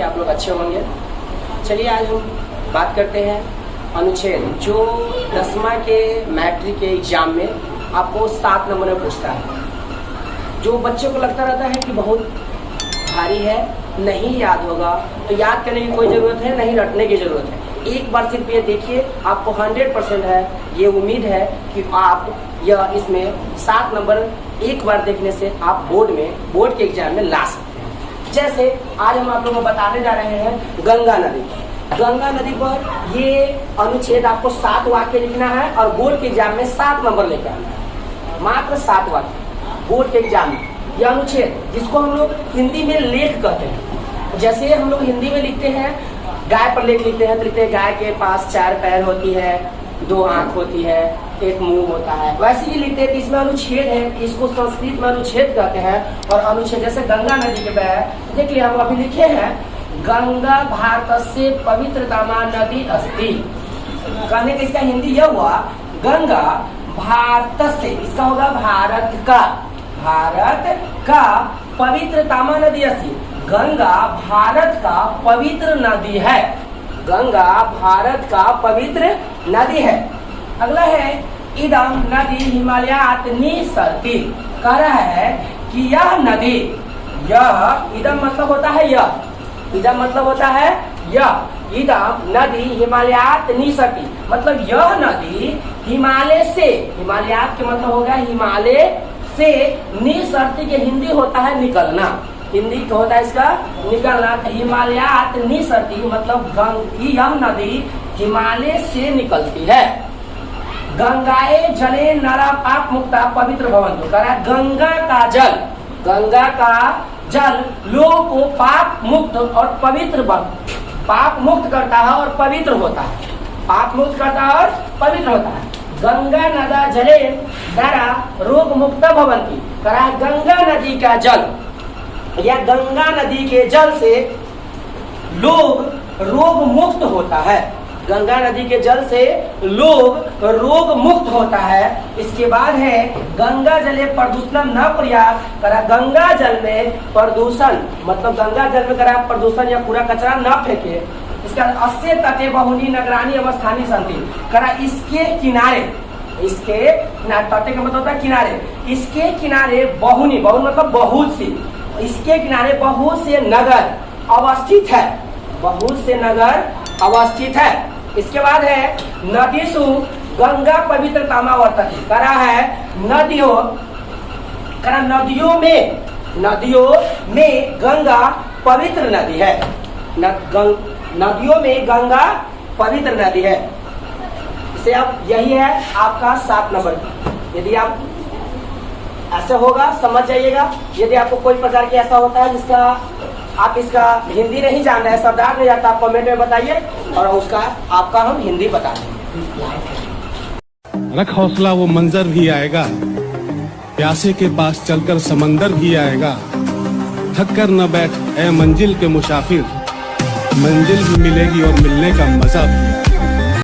कि आप लोग अच्छे होंगे। चलिए आज हम बात करते हैं अनुच्छेद, जो 10वां के मैट्रिक के एग्जाम में आपको 7 नंबर में पूछता है। जो बच्चे को लगता रहता है कि बहुत भारी है, नहीं याद होगा, तो याद करने की कोई ज़रूरत है नहीं, रटने की ज़रूरत है। एक बार सिर्फ ये देखिए, आपको 100% है, ये उम्मीद है कि आप यह इसमें 7 नंबर एक बार देखने से आप बोर्ड के एग्जाम में ला सकते हैं। जैसे आज हम आप लोगों को बताने जा रहे हैं गंगा नदी पर ये अनुच्छेद आपको 7 वाक्य लिखना है और बोर्ड के एग्जाम में 7 नंबर लेकर आना है। मात्र 7 वाक्य बोर्ड के एग्जाम में। यह अनुच्छेद जिसको हम लोग हिंदी में लेख कहते हैं। जैसे हम लोग हिंदी में लिखते हैं, गाय पर लेख लिखते हैं तो लिखते हैं गाय के पास 4 पैर होती है, 2 आंख होती है, 1 मुंह होता है। वैसे ही लिखते हैं कि इसमें अनुच्छेद है, इसको संस्कृत में अनुच्छेद कहते हैं। और अनुच्छेद जैसे गंगा नदी के पैर देख लिया, हम अभी लिखे हैं गंगा भारत से पवित्रतमा नदी अस्ति। कहने का इसका हिंदी यह हुआ गंगा भारत से, इसका होगा भारत का पवित्रतमा नदी अस्ति। गंगा भारत का पवित्र नदी है। गंगा भारत का पवित्र नदी है। अगला है इदम नदी हिमालयात निसरति। कह रहा है कि यह नदी, यह इदम मतलब होता है यह, इदम मतलब होता है यह, इदम नदी हिमालयात निसरति मतलब यह नदी हिमालय से, हिमालयात के मतलब होगा हिमालय से, निसरति के हिंदी होता है निकलना, हिंदी का होता है इसका निकलना। हिमालयात निसरति मतलब यह नदी हिमालय से निकलती है। गंगाए जले नरा पाप मुक्ता पवित्र भवन्तु। करा गंगा का जल लोगों को पाप मुक्त और पवित्र पाप मुक्त करता है और पवित्र होता है। पाप मुक्त करता है और पवित्र होता है। गंगा नदा जले नरा रोग मुक्त भवन्ति। करा गंगा नदी का जल या गंगा नदी के जल से लोग रोग मुक्त होता है। गंगा नदी के जल से लोग रोग मुक्त होता है। इसके बाद है गंगा जले प्रदूषण न प्रयास। करा गंगा जल में प्रदूषण मतलब गंगा जल में करा प्रदूषण या पूरा कचरा न फेंके। इसका अस्य तटे बहुनी नगरानी अवस्थानी संति। करा इसके किनारे, इसके तटे का मतलब होता है किनारे, इसके किनारे बहुनी, बहुन मतलब बहुत सी, इसके किनारे बहुत से नगर अवस्थित है, बहुत से नगर अवस्थित है। इसके बाद है नदीसु गंगा पवित्रतमा वर्तते। करा है नदियों में गंगा पवित्र नदी है। नदियों में गंगा पवित्र नदी है। इसे अब यही है आपका 7 नंबर। यदि आप ऐसा होगा समझ जाइएगा। यदि आपको कोई प्रकार के ऐसा होता है जिसका आप इसका हिंदी नहीं जान रहे, शब्दार्थ नहीं जानता, आप कमेंट में बताइए और उसका आपका हम हिंदी बता देंगे। रख हौसला, वो मंजर भी आएगा, प्यासे के पास चलकर समंदर भी आएगा। थक कर न बैठ ए मंजिल के मुसाफिर, मंजिल भी मिलेगी और मिलने का मजा भी।